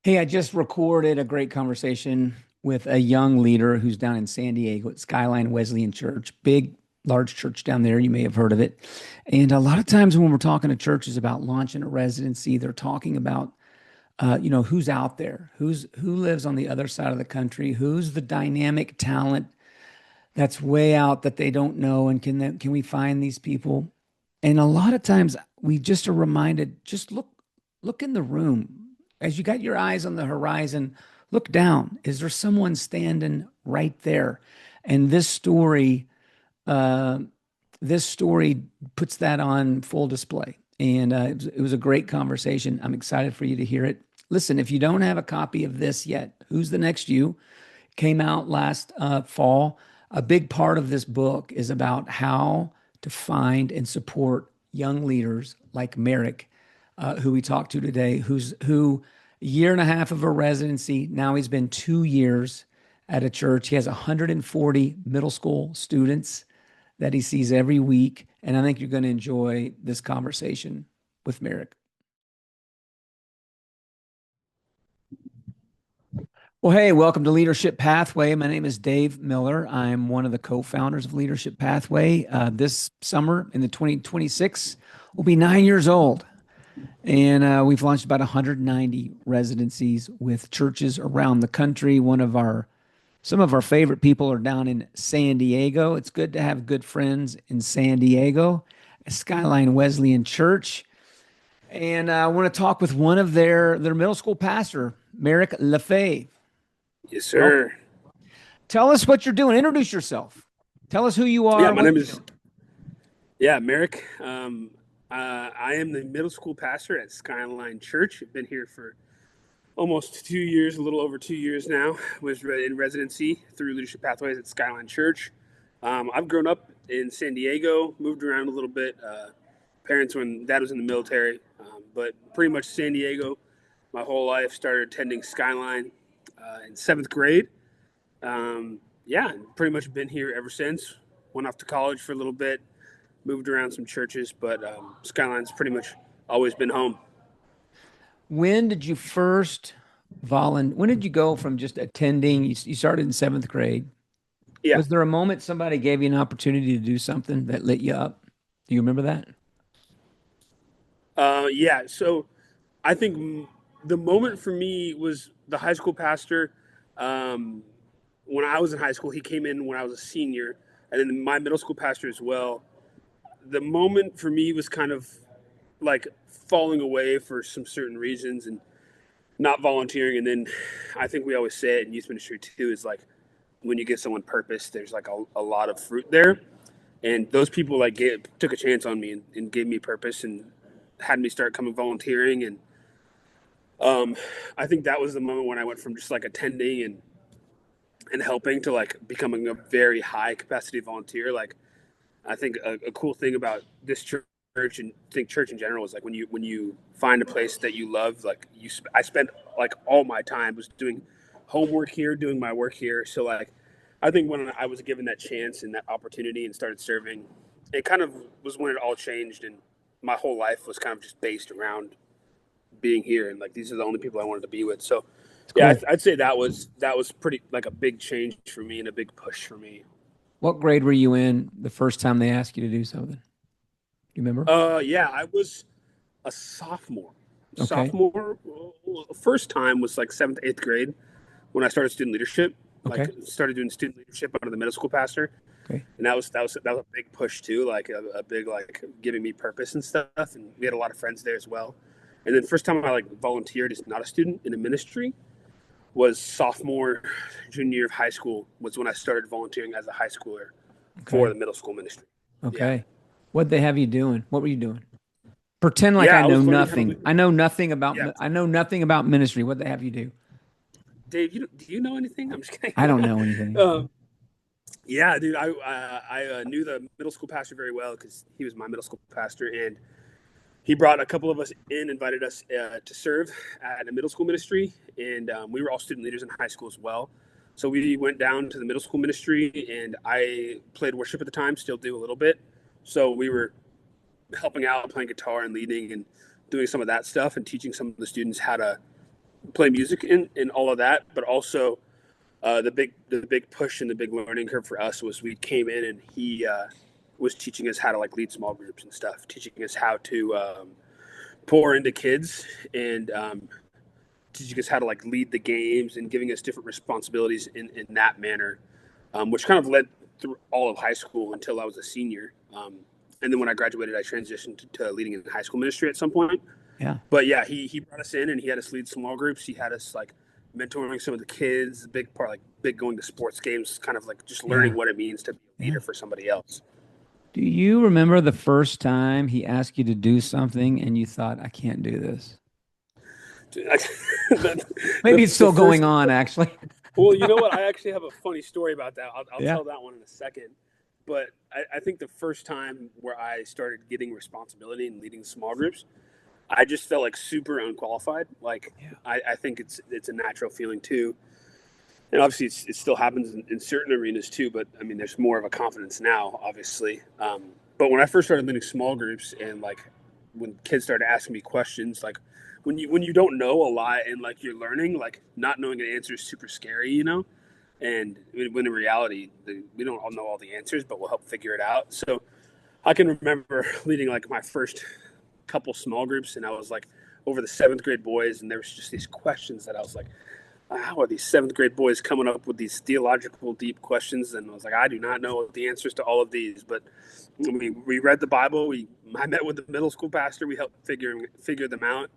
Hey, I just recorded a great conversation with a young leader who's down in San Diego at Skyline Wesleyan Church, big, large church down there. You may have heard of it. And a lot of times when we're talking to churches about launching a residency, they're talking about, who's out there, who lives on the other side of the country, who's the dynamic talent that's way out that they don't know, and can we find these people? And a lot of times we just are reminded, just look in the room. As you got your eyes on the horizon, look down. Is there someone standing right there? And uh, this story puts that on full display. And it was a great conversation. I'm excited for you to hear it. Listen, if you don't have a copy of this yet, Who's the Next You? Came out last fall. A big part of this book is about how to find and support young leaders like Merrick, who we talked to today, who a year and a half of a residency. Now he's been 2 years at a church. He has 140 middle school students that he sees every week. And I think you're going to enjoy this conversation with Merrick. Well, hey, welcome to Leadership Pathway. My name is Dave Miller. I'm one of the co-founders of Leadership Pathway. This summer in the 2026, we'll be 9 years old. And we've launched about 190 residencies with churches around the country. Some of our favorite people are down in San Diego. It's good to have good friends in San Diego, Skyline Wesleyan Church. And I want to talk with one of their middle school pastor, Merrick Lefebvre. Yes, Well, sir. tell us what you're doing. Introduce yourself. Tell us who you Yeah, are, my what name you're is doing. Merrick. I am the middle school pastor at Skyline Church. I've been here for almost 2 years, a little over 2 years now. Was in residency through Leadership Pathways at Skyline Church. I've grown up in San Diego, moved around a little bit. Parents when dad was in the military, but pretty much San Diego my whole life. Started attending Skyline in seventh grade. Yeah, pretty much been here ever since. Went off to college for a little bit, moved around some churches, but Skyline's pretty much always been home. When did you first When did you go from just attending? You started in seventh grade. Yeah, Was there a moment somebody gave you an opportunity to do something that lit you up? Do you remember that? yeah. So I think the moment for me was the high school pastor. Um, when I was in high school, he came in when I was a senior, and then my middle school pastor as well. The moment for me was kind of like falling away for some certain reasons and not volunteering. And then I think we always say it in youth ministry too is like when you give someone purpose, there's like a lot of fruit there. And those people took a chance on me and gave me purpose and had me start coming volunteering. And um, I think that was the moment when I went from just like attending and helping to like becoming a very high capacity volunteer. Like I think a cool thing about this church and I think church in general is like when you find a place that you love, like I spent like all my time was doing homework here, doing my work here. So like, I think when I was given that chance and that opportunity and started serving, it kind of was when it all changed and my whole life was kind of just based around being here and like these are the only people I wanted to be with. So It's yeah, cool. I'd say that was pretty like a big change for me and a big push for me. What grade were you in the first time they asked you to do something? You remember? Yeah, I was a sophomore. Okay. Sophomore, first time was like seventh, eighth grade when I started student leadership. Like Okay. started doing student leadership under the middle school pastor, Okay. and that was a big push too. Like a big like giving me purpose and stuff. And we had a lot of friends there as well. And then first time I like volunteered as not a student in a ministry was sophomore, junior year of high school was when I started volunteering as a high schooler for Okay. the middle school ministry. Yeah, Okay. What'd they have you doing? What were you doing? Pretend like I yeah, I know was learning how to nothing. lead. Yeah, I know nothing about ministry. What'd they have you do? Dave, do you know anything? I'm just I kidding. don't know anything. um, yeah, dude, I knew the middle school pastor very well because he was my middle school pastor, and he brought a couple of us in, invited us to serve at a middle school ministry, and we were all student leaders in high school as well. So we went down to the middle school ministry, and I played worship at the time, still do a little bit. So we were helping out, playing guitar and leading, and doing some of that stuff, and teaching some of the students how to play music in all of that, but also the big push and the big learning curve for us was we came in and he was teaching us how to like lead small groups and stuff, teaching us how to pour into kids and teaching us how to like lead the games and giving us different responsibilities in that manner, which kind of led through all of high school until I was a senior. And then when I graduated, I transitioned to leading in high school ministry at some point. Yeah. But yeah, he brought us in and he had us lead small groups. He had us like mentoring some of the kids, a big part, like big going to sports games, kind of like just learning Yeah. what it means to be a Yeah. leader for somebody else. Do you remember the first time he asked you to do something and you thought, I can't do this? the, Maybe it's the still going first, on, actually. well, you know what? I actually have a funny story about that. I'll Yeah. tell that one in a second. But I think the first time where I started getting responsibility and leading small groups, I just felt like super unqualified. Like Yeah. I think it's a natural feeling too, and obviously it still happens in certain arenas too. But I mean, there's more of a confidence now, obviously. But when I first started leading small groups, and like when kids started asking me questions, like when you don't know a lot and like you're learning, like not knowing an answer is super scary, you know. And when in reality, we don't all know all the answers, but we'll help figure it out. So I can remember leading like my first couple small groups, and I was like over the seventh grade boys, and there was just these questions that I was like, how are these seventh grade boys coming up with these theological deep questions? And I was like, I do not know the answers to all of these, but we read the Bible. I met with the middle school pastor. We helped figure them out.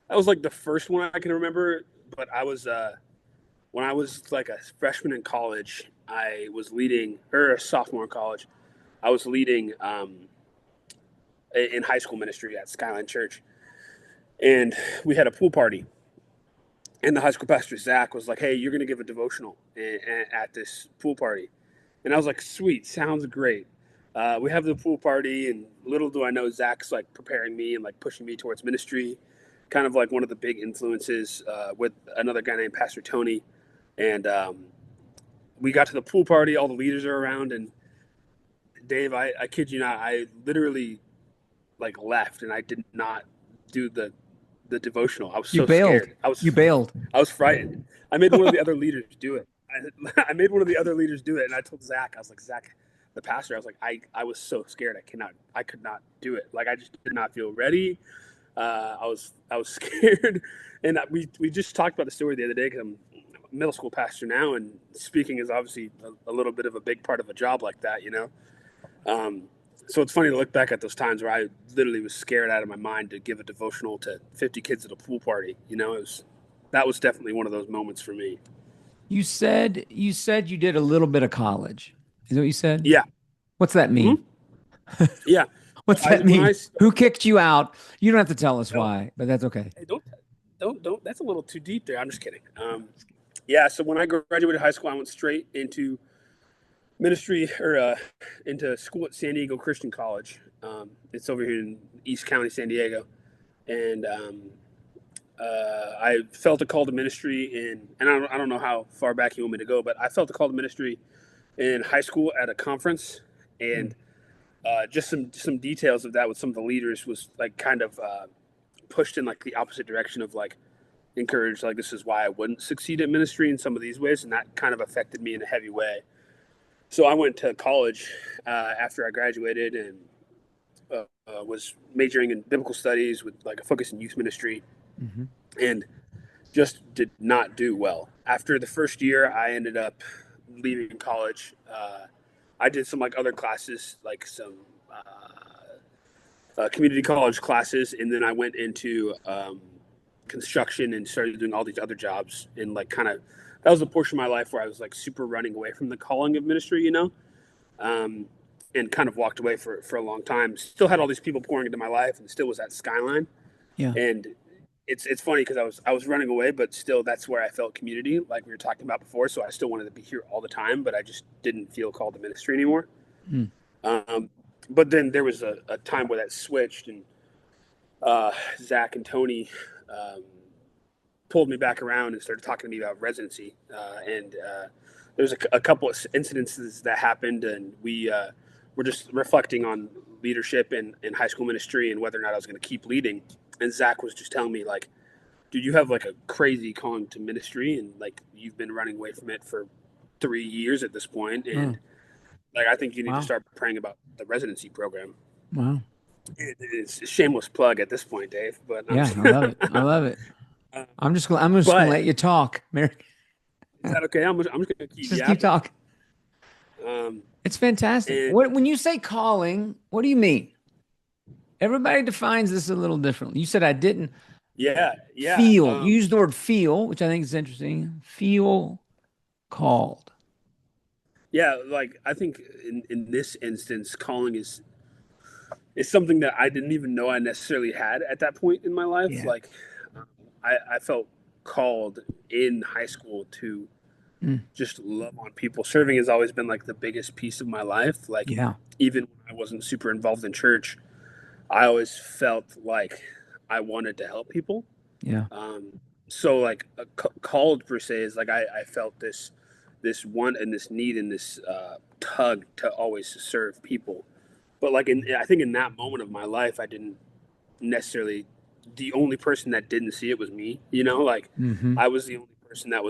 That was like the first one I can remember. But I was when I was like a freshman in college, I was leading, or a sophomore in college, I was leading in high school ministry at Skyline Church, and we had a pool party. And the high school pastor Zach was like, "Hey, you're going to give a devotional at this pool party," and I was like, "Sweet, sounds great." We have the pool party, and little do I know, Zach's like preparing me and like pushing me towards ministry, kind of like one of the big influences with another guy named Pastor Tony. And we got to the pool party, all the leaders are around, and Dave, I kid you not, I literally like left and I did not do the devotional. I was You so bailed. scared. You bailed. I was frightened. I made one of the other leaders do it. I made one of the other leaders do it, and I told Zach, I was like, Zach, the pastor, I was like, I was so scared. I could not do it. Like I just did not feel ready. I was scared, and we just talked about the story the other day because I'm a middle school pastor now, and speaking is obviously a little bit of a big part of a job like that, you know. Um, so it's funny to look back at those times where I literally was scared out of my mind to give a devotional to 50 kids at a pool party. You know, that was definitely one of those moments for me. You said you did a little bit of college. Is that what you said? Yeah. What's that mean? Hmm. Yeah. So What's that when mean? I Who started, kicked you out? You don't have to tell us oh, why, but that's okay. hey, don't. That's a little too deep there. I'm just kidding. Yeah. So when I graduated high school, I went straight into ministry or into school at San Diego Christian College. It's over here in East County, San Diego, and I felt a call to ministry and I don't know how far back you want me to go, but I felt a call to ministry in high school at a conference, Mm. and just some details of that with some of the leaders was like kind of pushed in like the opposite direction of like encouraged like this is why I wouldn't succeed at ministry in some of these ways, and that kind of affected me in a heavy way. So I went to college after I graduated and was majoring in biblical studies with like a focus in youth ministry, Mhm. and just did not do well. After the first year, I ended up leaving college. I did some like other classes, like some community college classes, and then I went into construction and started doing all these other jobs. And like kind of that was a portion of my life where I was like super running away from the calling of ministry, you know, um, and kind of walked away for a long time. Still had all these people pouring into my life, and still was at Skyline. Yeah. And it's funny because I was running away, but still that's where I felt community, like we were talking about before. So I still wanted to be here all the time, but I just didn't feel called to ministry anymore. Mm. Um, but then there was a time where that switched, and Zach and Tony um, pulled me back around and started talking to me about residency. And there was a couple of incidences that happened, and we were just reflecting on leadership in high school ministry and whether or not I was going to keep leading. And Zach was just telling me like, dude, you have like a crazy calling to ministry, and like you've been running away from it for 3 years at this point, Mm. and like I think you need to Wow. start praying about the residency program. Wow. It's a shameless plug at this point, Dave, but I'm Yeah, I love it. I love it. uh, I'm just gonna but let you talk, Merrick. is that okay? I'm just gonna keep Just keep yapping. talking. Um, It's fantastic. and When you say calling, what do you mean? Everybody defines this a little differently. You said I didn't yeah, yeah, feel. You used the word feel, which I think is interesting. Feel called. yeah. Like I think in this instance, calling is something that I didn't even know I necessarily had at that point in my life. Yeah. Like I felt called in high school to Mm. just love on people. Serving has always been like the biggest piece of my life. Like Yeah. even when I wasn't super involved in church, I always felt like I wanted to help people. Yeah. So like called per se is like I felt this want and this need and this tug to always serve people. But like I think in that moment of my life, I didn't necessarily. The only person that didn't see it was me. You know, like Hmm. I was the only person that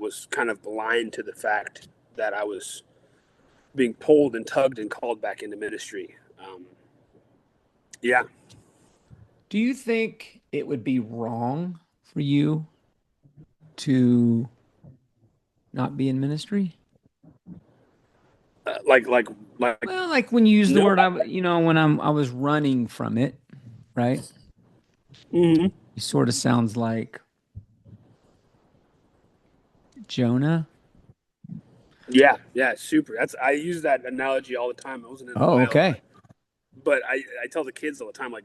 was kind of blind to the fact that I was being pulled and tugged and called back into ministry. Yeah, Do you think it would be wrong for you to not be in ministry? like Well, like when you use the no. word, when I was running from it, right? Mhm. It sort of sounds like Jonah. Yeah, yeah, super. That's I use that analogy all the time. I wasn't in a Oh, while, okay. but I tell the kids all the time like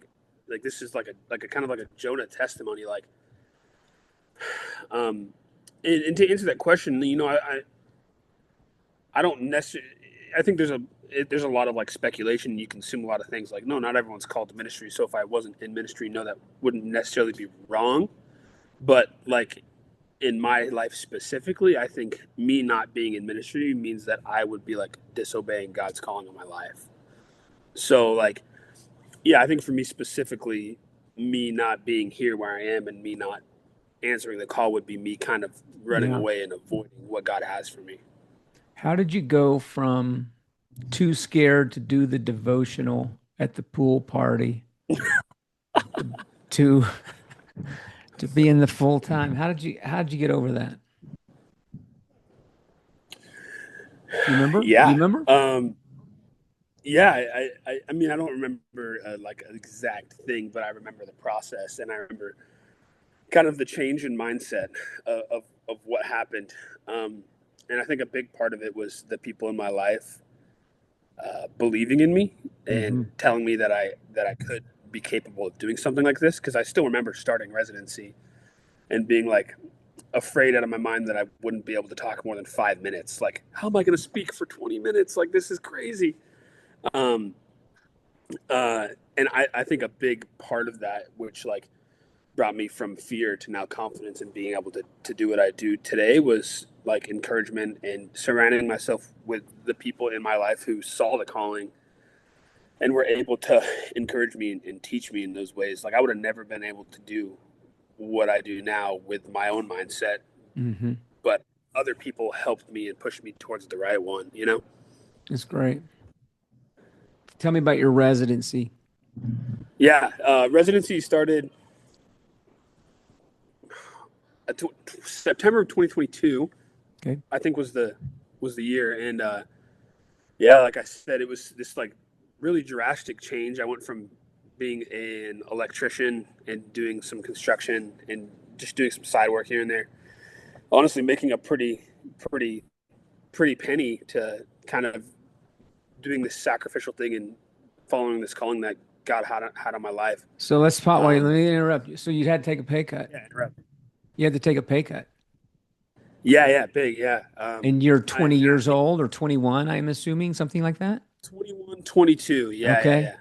this is like a kind of like a Jonah testimony. Like, um, and to answer that question, I don't necessarily. I think there's a lot of like speculation. You consume a lot of things. Like, no, not everyone's called to ministry. So if I wasn't in ministry, no, that wouldn't necessarily be wrong. But like in my life specifically, I think me not being in ministry means that I would be like disobeying God's calling on my life. So like, yeah, I think for me specifically, me not being here where I am and me not answering the call would be me kind of running Yeah. away and avoiding what God has for me. How did you go from too scared to do the devotional at the pool party to to being the full time? How did you get over that? Do you remember? Do you Yeah. remember? Yeah, I mean, I don't remember like an exact thing, but I remember the process, and I remember kind of the change in mindset of what happened. Um, and I think a big part of it was the people in my life believing in me and Hmm. telling me that I could be capable of doing something like this. Because I still remember starting residency and being like afraid out of my mind that I wouldn't be able to talk more than 5 minutes. Like, how am I going to speak for 20 minutes? Like, this is crazy. Um, uh, and I think a big part of that, which like brought me from fear to now confidence and being able to do what I do today, was like encouragement and surrounding myself with the people in my life who saw the calling and were able to encourage me and teach me in those ways. Like I would have never been able to do what I do now with my own mindset, Hmm. but other people helped me and pushed me towards the right one, you know? That's great. Tell me about your residency. Yeah. Residency started September of 2022, Okay. I think was the year. And yeah, like I said, it was this like really drastic change. I went from being an electrician and doing some construction and just doing some side work here and there. Honestly, making a pretty, pretty penny to kind of doing this sacrificial thing and following this calling that God had on my life. So let's pop. Wait, let Um, me interrupt you. So you had to take a pay cut. yeah, interrupt. You had to take a pay cut. Yeah, yeah, big, yeah. And you're I 20 and I years think old or 21, I'm assuming, something like that. 21, 22. Yeah, yeah, Okay. yeah.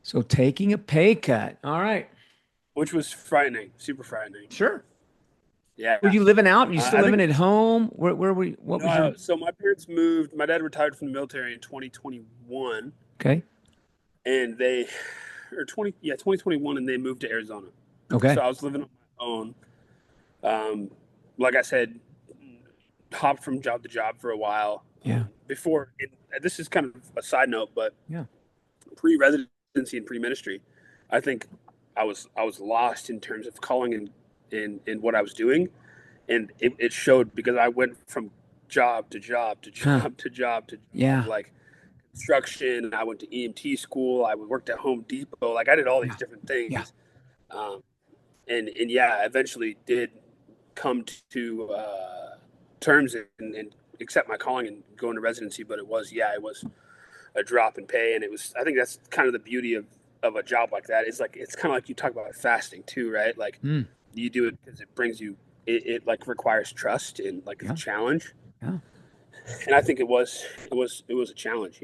So taking a pay cut. All right. Which was frightening, super frightening. Sure. Yeah. Were you living out? Are you still I living think at home? Where were you? What was your? no. So my parents moved. My dad retired from the military in 2021, Okay. and they or 20 yeah 2021, and they moved to Arizona. Okay. So I was living on my own. Um, like I said, hopped from job to job for a while. Yeah. Before, this is kind of a side note, but Yeah. pre-residency and pre-ministry, I think I was lost in terms of calling in what I was doing, and it showed because I went from job to job to Huh. job to job to job, Yeah. like construction. I went to EMT school. I worked at Home Depot. Like I did all these Yeah. different Yeah. things, um, and yeah, I eventually did come to terms and accept my calling and go into residency. But it was a drop in pay, and it was. I think that's kind of the beauty of a job like that. It's like it's kind of like you talk about fasting too, right? Like Mm. you do it because it brings you. It like requires trust and like it's a Yeah. challenge, Yeah. and I think it was a challenge.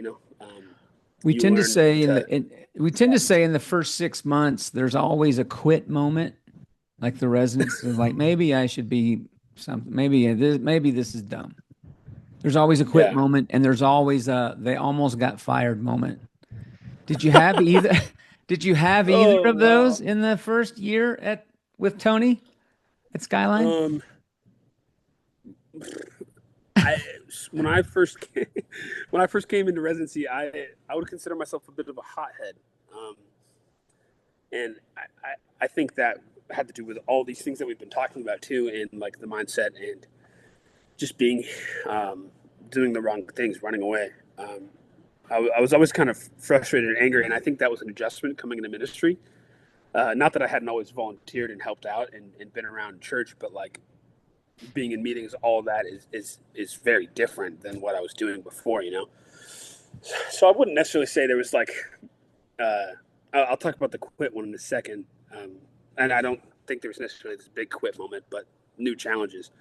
We You tend to learn say to. we tend to say in the first 6 months, there's always a quit moment. Like the residents is like, maybe I should be something. Maybe this is dumb. There's always a quit Yeah. moment, and there's always a they almost got fired moment. Did you have either? Did you have either Oh of those wow. in the first year at with Tony at Skyline? Um, I when I first came, when I first came into residency, I would consider myself a bit of a hothead, um, and I think that had to do with all these things that we've been talking about too, and like the mindset and just being um, doing the wrong things, running away. I was always kind of frustrated and angry, and I think that was an adjustment coming into ministry. Not that I hadn't always volunteered and helped out and been around church, but like being in meetings, all that is very different than what I was doing before. So I wouldn't necessarily say there was like uh, I'll talk about the quit one in a second, and I don't think there was necessarily this big quit moment, but new challenges.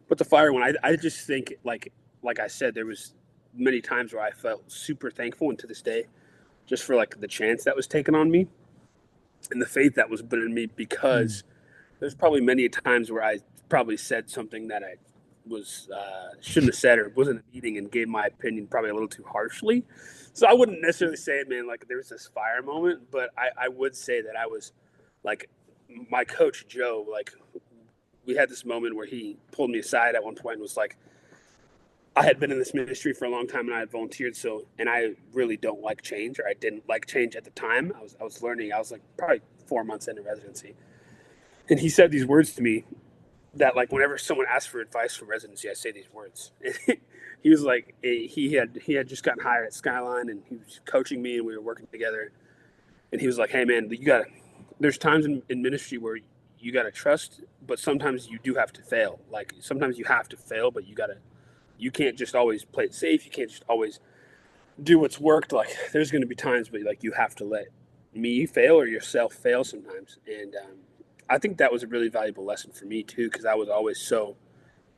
But the fire one, I just think like I said, there was many times where I felt super thankful, and to this day, just for like the chance that was taken on me and the faith that was put in me, Mm. because there's probably many times where I probably said something that I was shouldn't have said or wasn't a meeting and gave my opinion probably a little too harshly. So I wouldn't necessarily say it, man, like there was this fire moment, but I would say that I was like my coach Joe, like we had this moment where he pulled me aside at one point and was like, I had been in this ministry for a long time and I had volunteered, so and I really don't like change, or I didn't like change at the time. I was learning. I was like probably 4 months into residency, and he said these words to me that like whenever someone asks for advice from residency, I say these words. He was like, he had just gotten hired at Skyline, and he was coaching me, and we were working together. And he was like, "Hey man, you got to. There's times in ministry where you got to trust, but sometimes you do have to fail. Like sometimes you have to fail, but you can't just always play it safe. You can't just always do what's worked. Like there's going to be times, but like you have to let me fail or yourself fail sometimes." And I think that was a really valuable lesson for me too, because I was always so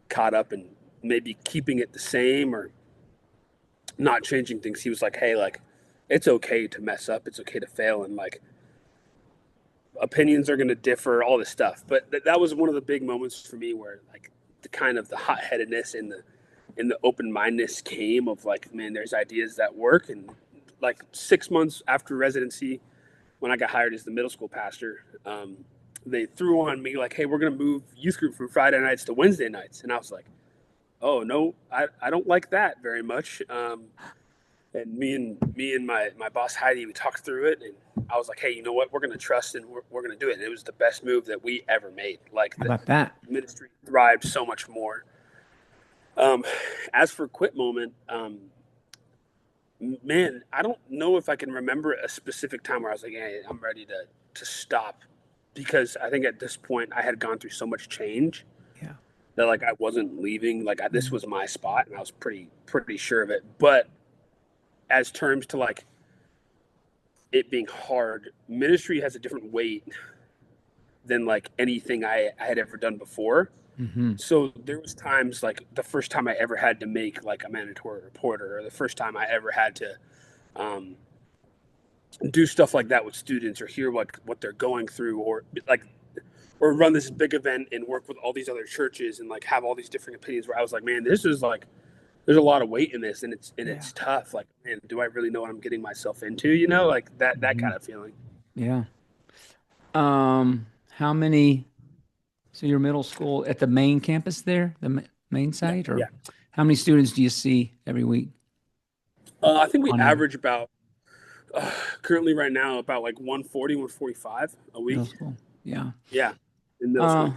caught up in maybe keeping it the same or not changing things. He was like, "Hey, like it's okay to mess up. It's okay to fail, and like opinions are going to differ, all this stuff." But that was one of the big moments for me where like the kind of the hot headedness and the open mindedness came of like, man, there's ideas that work. And like 6 months after residency, when I got hired as the middle school pastor, they threw on me like, "Hey, we're going to move youth group from Friday nights to Wednesday nights," and I was like, "Oh no, I don't like that very much." And me and my boss Heidi, we talked through it, and I was like, "Hey, you know what? We're going to trust, and we're going to do it." And it was the best move that we ever made. Like How the about that? ministry thrived so much more. Um, as for quit moment, man, I don't know if I can remember a specific time where I was like, "Hey, I'm ready to stop," because I think at this point I had gone through so much change Yeah. that like I wasn't leaving. Like this Mm. was my spot, and I was pretty sure of it. But as terms to like it being hard, ministry has a different weight than like anything I had ever done before. Hmm. So there was times like the first time I ever had to make like a mandatory reporter, or the first time I ever had to um, do stuff like that with students, or hear what they're going through, or like or run this big event and work with all these other churches and like have all these different opinions, where I was like, man, this is like there's a lot of weight in this, and Yeah. it's tough. Like, man, do I really know what I'm getting myself into? Like that Hmm. kind of feeling. Yeah. How many? So your middle school at the main campus there, the main Yeah, site, or yeah. how many students do you see every week I think we on average? average about uh, currently right now about like 140, 145 a Middle week. school. Yeah. Yeah, in middle Uh,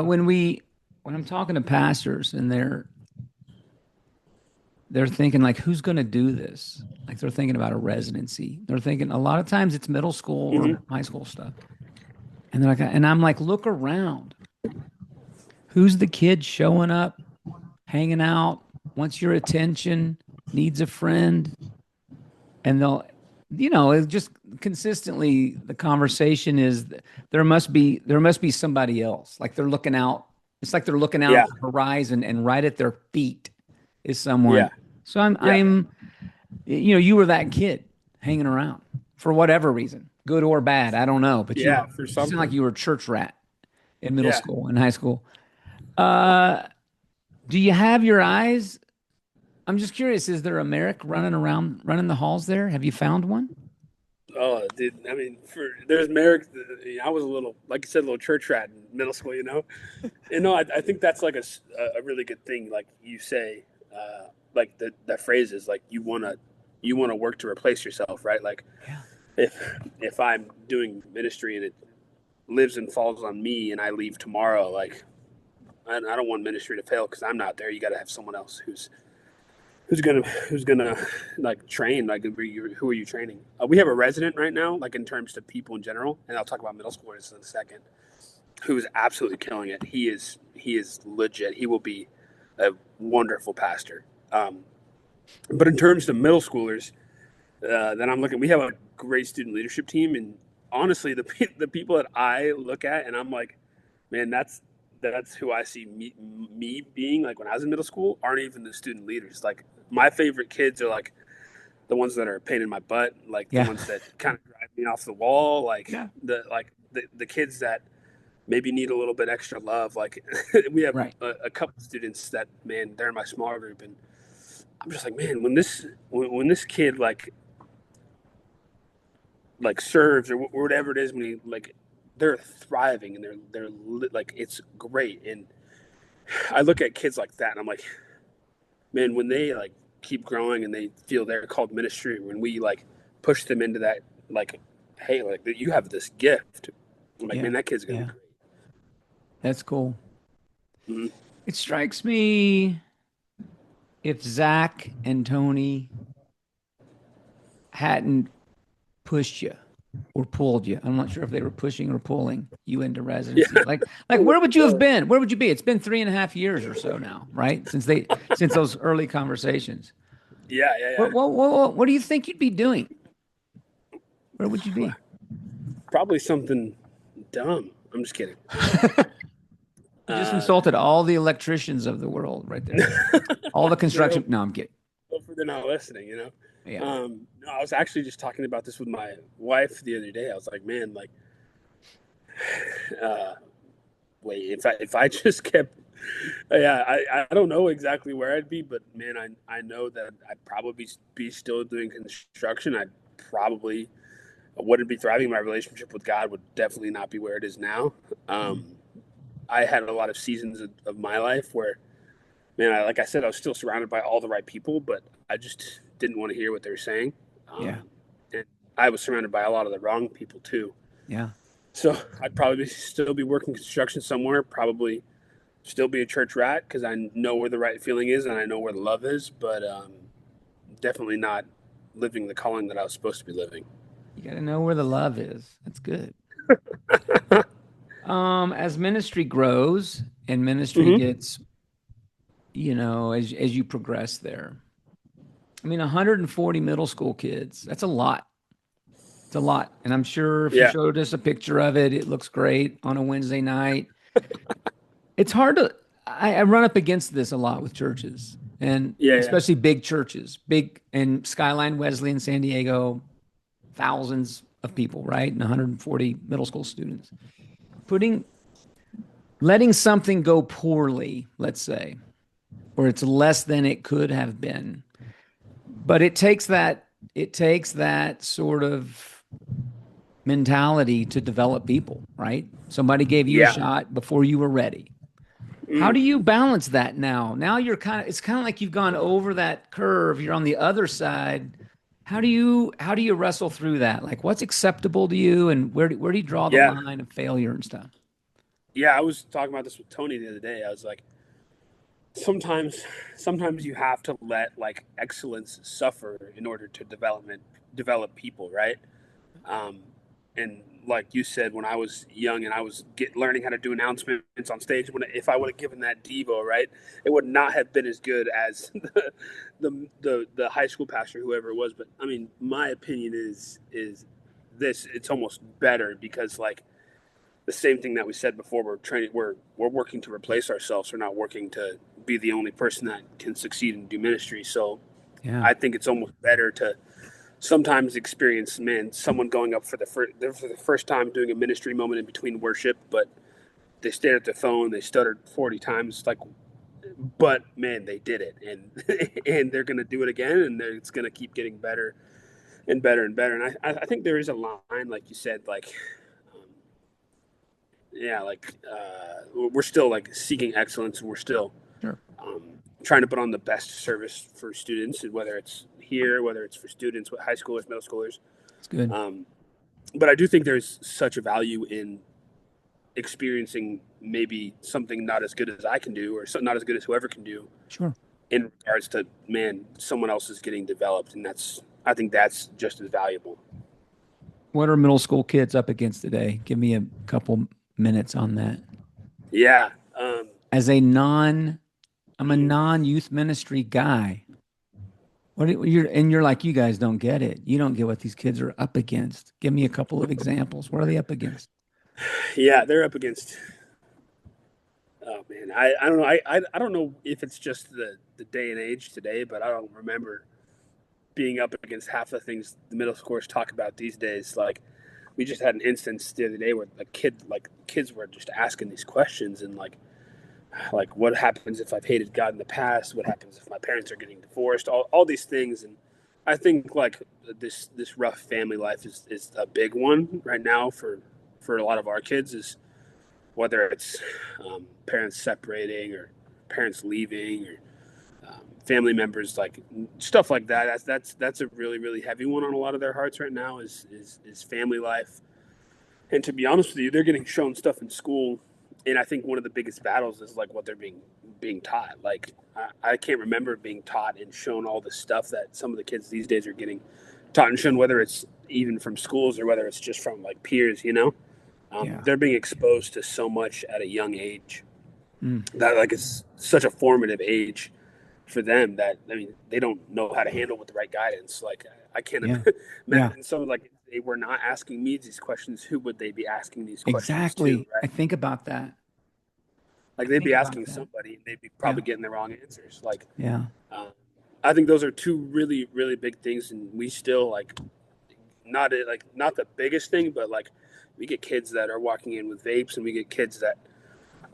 school. when I'm talking to pastors and they're thinking like, who's going to do this? Like they're thinking about a residency. They're thinking a lot of times it's middle school or Hmm. high school stuff. And they're like, and I'm like, look around. Who's the kid showing up, hanging out, wants your attention, needs a friend? And they'll, it's just consistently the conversation is there must be somebody else. Like they're looking out. It's like they're looking out Yeah, at the horizon and right at their feet is someone. yeah, So I'm yeah, I'm you were that kid hanging around for whatever reason, good or bad, I don't know, but yeah. For you seem like something. you were a church rat in middle Yeah. school and high school. Uh, do you have your eyes? I'm just curious, is there a Merrick running around, running the halls there? Have you found one? Oh, dude. I mean, there's Merrick. I was a little, like you said, a little church rat in middle school. I think that's like a really good thing. Like you say, like that phrase is like you wanna work to replace yourself, right? Like Yeah. if I'm doing ministry and it lives and falls on me and I leave tomorrow, like I don't want ministry to fail because I'm not there. You got to have someone else who's gonna like train. Like who are you training? We have a resident right now, like in terms of people in general, and I'll talk about middle schoolers in a second. Who is absolutely killing it. He is legit. He will be a wonderful pastor. But in terms of middle schoolers, that I'm looking, we have a great student leadership team, and honestly, the people that I look at, and I'm like, man, that's who I see me being like when I was in middle school. Aren't even the student leaders. Like my favorite kids are like the ones that are a pain in my butt, like the Yeah. ones that kind of drive me off the wall, like Yeah. the kids that maybe need a little bit extra love. Like we have Right. a couple students that, man, they're in my smaller group, and I'm just like, man, when this kid like serves or whatever it is, when he like they're thriving and they're like it's great. And I look at kids like that and I'm like, man, when they like keep growing and they feel they're called ministry, when we like push them into that, like, hey, like you have this gift, I'm like, Yeah. man, that kid's gonna be Yeah. great. That's cool. Mhm. It strikes me if Zach and Tony hadn't pushed you or pulled you. I'm not sure if they were pushing or pulling you into Yeah. residency. Like where would you have been? Where would you be? It's been 3.5 years or so now, right? Since those early conversations. Yeah, yeah, What do you think you'd be doing? Where would you yeah. be? Probably something dumb. I'm just kidding. You just Uh, insulted all the electricians of the world right there. All the construction. so No, I'm kidding. hopefully they're not listening. Yeah. No, I was actually just talking about this with my wife the other day. I was like, man, like, uh, wait, if I just kept, yeah, I don't know exactly where I'd be, but man, I know that I'd probably be still doing construction. I probably wouldn't be thriving. My relationship with God would definitely not be where it is now. Um, I had a lot of seasons of my life where, man, like I said, I was still surrounded by all the right people, but I just didn't want to hear what they were saying. Yeah. And I was surrounded by a lot of the wrong people too. Yeah. So I'd probably still be working construction somewhere, probably still be a church rat because I know where the right feeling is and I know where the love is, but definitely not living the calling that I was supposed to be living. You got to know where the love is. That's good. As ministry grows and ministry Hmm. gets, as you progress there. I mean, 140 middle school kids. That's a lot. It's a lot. And I'm sure if you Yeah. showed us a picture of it, it looks great on a Wednesday night. It's hard to, I run up against this a lot with churches and Yeah. Yeah. especially big churches, big and Skyline Wesleyan in San Diego, thousands of people, right? And 140 middle school students. Letting something go poorly, let's say, or it's less than it could have been. But it takes that sort of mentality to develop people, right? Somebody gave you a Yeah. shot before you were ready. How do Mm. you balance that now? Now you're it's kind of like you've gone over that curve. You're on the other side. How do you wrestle through that? Like what's acceptable to you and where do you draw the Yeah. line of failure and stuff? Yeah. I was talking about this with Tony the other day. I was like, sometimes, sometimes you have to let like excellence suffer in order to develop people, right? Um, and like you said, when I was young and I was learning how to do announcements on stage, if I would have given that devo, right, it would not have been as good as the high school pastor, whoever it was. But I mean, my opinion is this: it's almost better because like the same thing that we said before, we're working to replace ourselves. We're not working to be the only person that can succeed and do ministry. So Yeah. I think it's almost better to sometimes experience, man, someone going up for the first time doing a ministry moment in between worship, but they stared at their phone, they stuttered 40 times, like, but man, they did it, and and they're gonna do it again, and it's gonna keep getting better and better and better. And I think there is a line, like you said, like, um, yeah, like we're still like seeking excellence, and we're still Sure. trying to put on the best service for students, and whether it's here, whether it's for students, high schoolers, middle schoolers. It's good. Um, but I do think there's such a value in experiencing maybe something not as good as I can do, or not as good as whoever can do, Sure. in regards to, man, someone else is getting developed, and I think that's just as valuable. What are middle school kids up against today? Give me a couple minutes on that. Yeah. As a non, I'm a mm, non-youth ministry guy. You're like, you guys don't get it. You don't get what these kids are up against. Give me a couple of examples. What are they up against? yeah, they're up against. Oh man, I don't know. I don't know if it's just the day and age today, but I don't remember being up against half the things the middle schoolers talk about these days. Like we just had an instance the other day where kids were just asking these questions, and like what happens if I've hated God in the past? What happens if my parents are getting divorced? All these things. And I think like this rough family life is a big one right now for a lot of our kids, is whether it's parents separating or parents leaving, or family members, like stuff like that. That's a really heavy one on a lot of their hearts right now, is family life. And to be honest with you, they're getting shown stuff in school, and I think one of the biggest battles is like what they're being taught. Like I can't remember being taught and shown all the stuff that some of the kids these days are getting taught and shown, whether it's even from schools or whether it's just from like peers. Yeah. They're being exposed to so much at a young age Mm. that like it's such a formative age for them that, I mean, they don't know how to handle with the right guidance. Like I can't Yeah. Yeah. imagine someone, like, if they were not asking me these questions, who would they be asking these questions to, Exactly. I right? think about that. Like I they'd think be about asking that. somebody, and they'd be Yeah. probably getting the wrong answers. Like Yeah. uh, I think those are two really big things, and we still like not the biggest thing, but like we get kids that are walking in with vapes, and we get kids that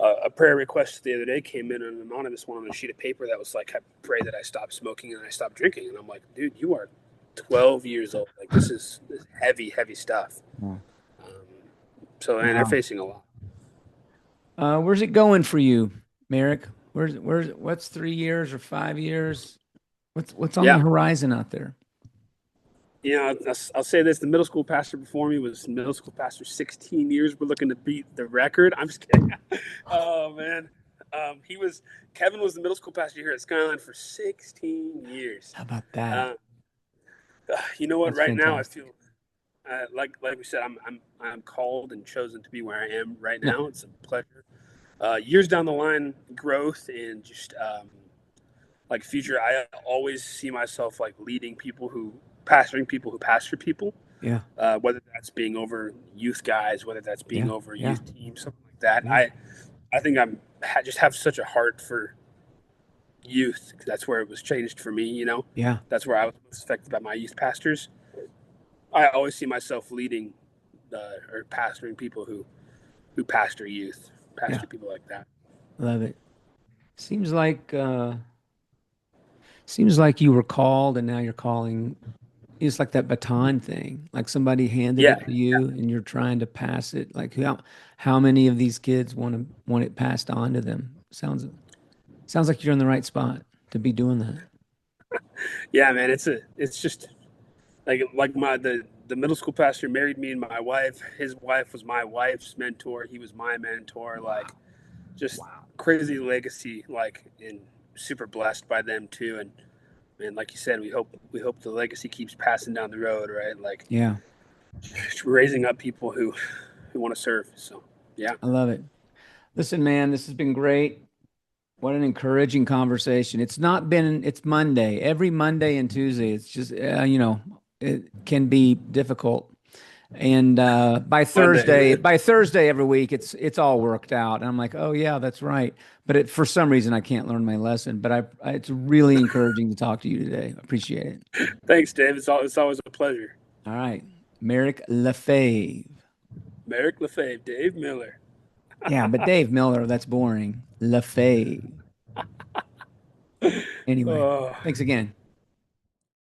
a prayer request the other day came in, an anonymous one on a sheet of paper that was like, I pray that I stop smoking and I stop drinking. And I'm like, dude, you are 12 years old. Like this heavy stuff. Yeah. Um, so, and they're Wow. facing a lot. Where's it going for you, Merrick? What's 3 years or 5 years? What's on the Yeah. horizon out there? I'll say this: the middle school pastor before me was middle school pastor 16 years. We're looking to beat the record. I'm just kidding. Oh man, he was Kevin was the middle school pastor here at Skyline for 16 years. How about that? Uh, you know what? That's Right now, I fantastic. feel like we said, I'm called and chosen to be where I am right Yeah. now. It's a pleasure. Years down the line, growth and just like future, I always see myself like leading people pastoring people who pastor people. Yeah. Whether that's being over youth guys, whether that's being Yeah. over Yeah. youth teams, something like that. Yeah. I think just have such a heart for youth. That's where it was changed for me. Yeah. That's where I was most affected by my youth pastors. I always see myself leading or pastoring people who pastor youth, Yeah. pastor people like that. Love it. Seems like uh seems like you were called and now you're calling it's like that baton thing. Like somebody handed Yeah, it to you and you're trying to pass it. Like how many of these kids want it passed on to them? Sounds like you're in the right spot to be doing that. yeah, man. It's just like the middle school pastor married me and my wife. His wife was my wife's mentor. He was my mentor. Like Wow. just Wow. crazy legacy. Like and super blessed by them too. And like you said, we hope the legacy keeps passing down the road, right? Like Yeah, raising up people who want to serve. So yeah, I love it. Listen, man, this has been great. What an encouraging conversation. It's Monday. Every Monday and Tuesday, it's just, it can be difficult. And Monday, man. By Thursday every week, it's all worked out. And I'm like, oh yeah, that's right. But for some reason, I can't learn my lesson. But it's really encouraging to talk to you today. Appreciate it. Thanks, Dave. It's always a pleasure. All right, Merrick Lefebvre. Merrick Lefebvre, Dave Miller. Yeah, but Dave Miller, that's boring. Lefebvre. Anyway, Oh. thanks again.